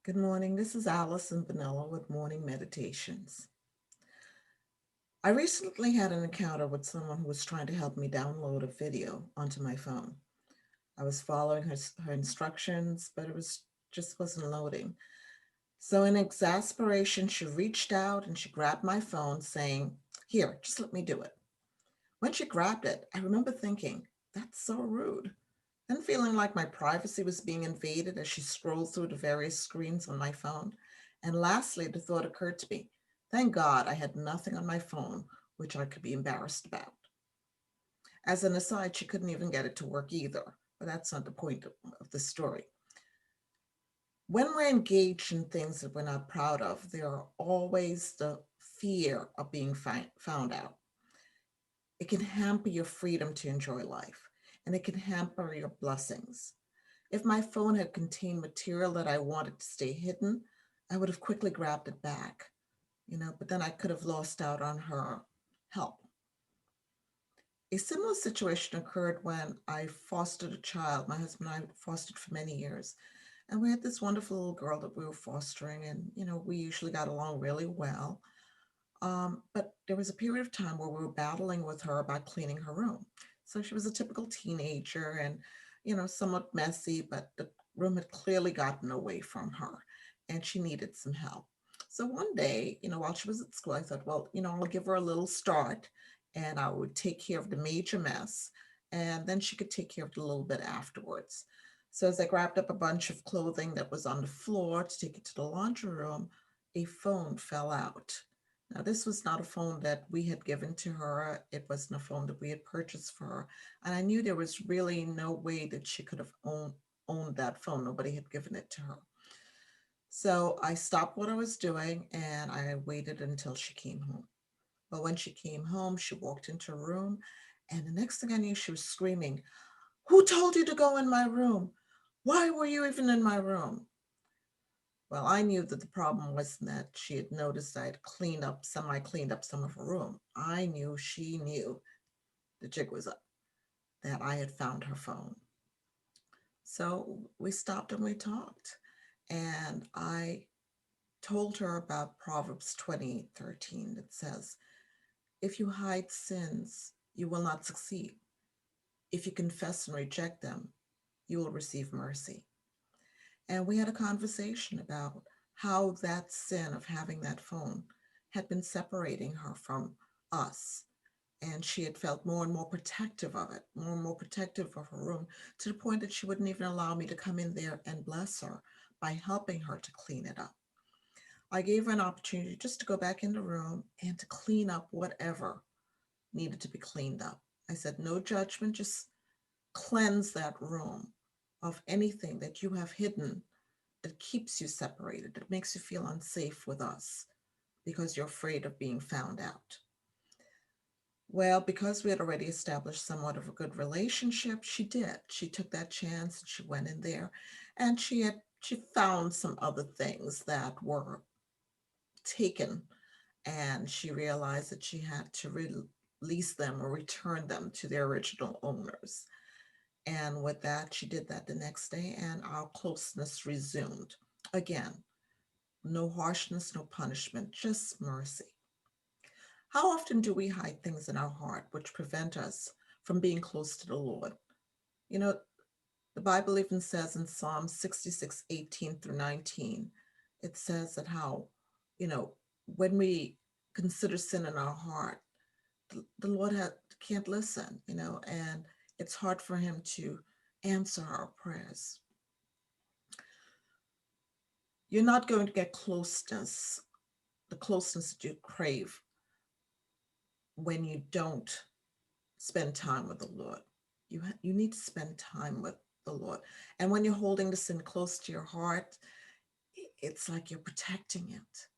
Good morning. This is Allison Vanilla with Morning Meditations. I recently had an encounter with someone who was trying to help me download a video onto my phone. I was following her instructions, but it was just wasn't loading. So in exasperation, she reached out and she grabbed my phone saying, "Here, just let me do it." When she grabbed it, I remember thinking, "That's so rude." Then feeling like my privacy was being invaded as she scrolled through the various screens on my phone. And lastly, the thought occurred to me, thank God I had nothing on my phone which I could be embarrassed about. As an aside, she couldn't even get it to work either, but that's not the point of the story. When we're engaged in things that we're not proud of, there are always the fear of being found out. It can hamper your freedom to enjoy life, and it can hamper your blessings. If my phone had contained material that I wanted to stay hidden, I would have quickly grabbed it back, but then I could have lost out on her help. A similar situation occurred when I fostered a child. My husband and I fostered for many years. And we had this wonderful little girl that we were fostering, and we usually got along really well. But there was a period of time where we were battling with her about cleaning her room. So she was a typical teenager and, somewhat messy, but the room had clearly gotten away from her and she needed some help. So one day, while she was at school, I thought, well, I'll give her a little start and I would take care of the major mess and then she could take care of it a little bit afterwards. So as I grabbed up a bunch of clothing that was on the floor to take it to the laundry room, a phone fell out. Now, this was not a phone that we had given to her. It wasn't a phone that we had purchased for her. And I knew there was really no way that she could have owned that phone. Nobody had given it to her. So I stopped what I was doing and I waited until she came home. But when she came home, she walked into her room. And the next thing I knew, she was screaming, "Who told you to go in my room? Why were you even in my room?" Well, I knew that the problem wasn't that she had noticed I had semi cleaned up some of her room. I knew she knew the jig was up, that I had found her phone. So we stopped and we talked. And I told her about Proverbs 20:13 that says, if you hide sins, you will not succeed. If you confess and reject them, you will receive mercy. And we had a conversation about how that sin of having that phone had been separating her from us. And she had felt more and more protective of it, more and more protective of her room, to the point that she wouldn't even allow me to come in there and bless her by helping her to clean it up. I gave her an opportunity just to go back in the room and to clean up whatever needed to be cleaned up. I said, no judgment, just cleanse that room of anything that you have hidden that keeps you separated, that makes you feel unsafe with us because you're afraid of being found out. Well, because we had already established somewhat of a good relationship, she did. She took that chance and she went in there and she found some other things that were taken and she realized that she had to release them or return them to their original owners. And with that, she did that the next day and our closeness resumed. Again, no harshness, no punishment, just mercy. How often do we hide things in our heart which prevent us from being close to the Lord? You know, the Bible even says in Psalm 66:18 through 19, it says that how, you know, when we consider sin in our heart, the Lord can't listen, and it's hard for him to answer our prayers. You're not going to get the closeness that you crave when you don't spend time with the Lord. You need to spend time with the Lord. And when you're holding the sin close to your heart, it's like you're protecting it.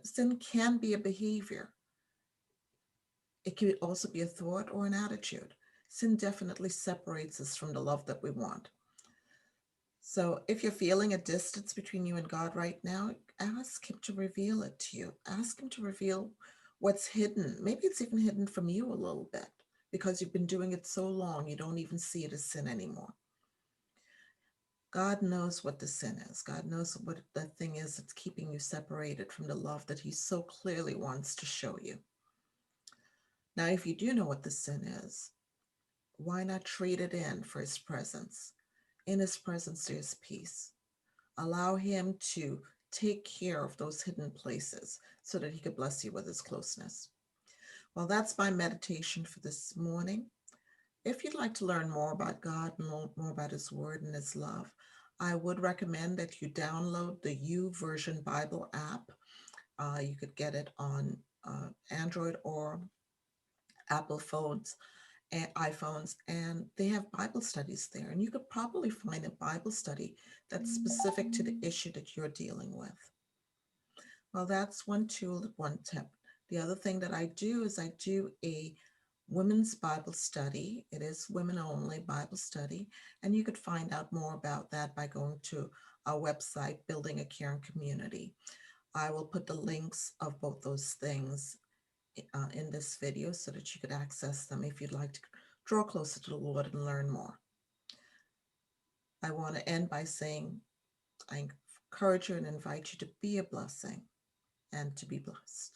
Sin can be a behavior. It can also be a thought or an attitude. Sin definitely separates us from the love that we want. So if you're feeling a distance between you and God right now, ask him to reveal it to you. Ask him to reveal what's hidden. Maybe it's even hidden from you a little bit because you've been doing it so long, you don't even see it as sin anymore. God knows what the sin is. God knows what the thing is that's keeping you separated from the love that he so clearly wants to show you. Now, if you do know what the sin is, why not trade it in for his presence? In his presence, there's peace. Allow him to take care of those hidden places so that he could bless you with his closeness. Well, that's my meditation for this morning. If you'd like to learn more about God and more about his word and his love, I would recommend that you download the YouVersion Bible app. You could get it on Android or Apple phones and iPhones, and they have Bible studies there. And you could probably find a Bible study that's specific to the issue that you're dealing with. Well, that's one tool, one tip. The other thing that I do is I do a women's Bible study. It is women only Bible study. And you could find out more about that by going to our website, Building a Caring Community. I will put the links of both those things in this video so that you could access them if you'd like to draw closer to the Lord and learn more. I want to end by saying I encourage you and invite you to be a blessing and to be blessed.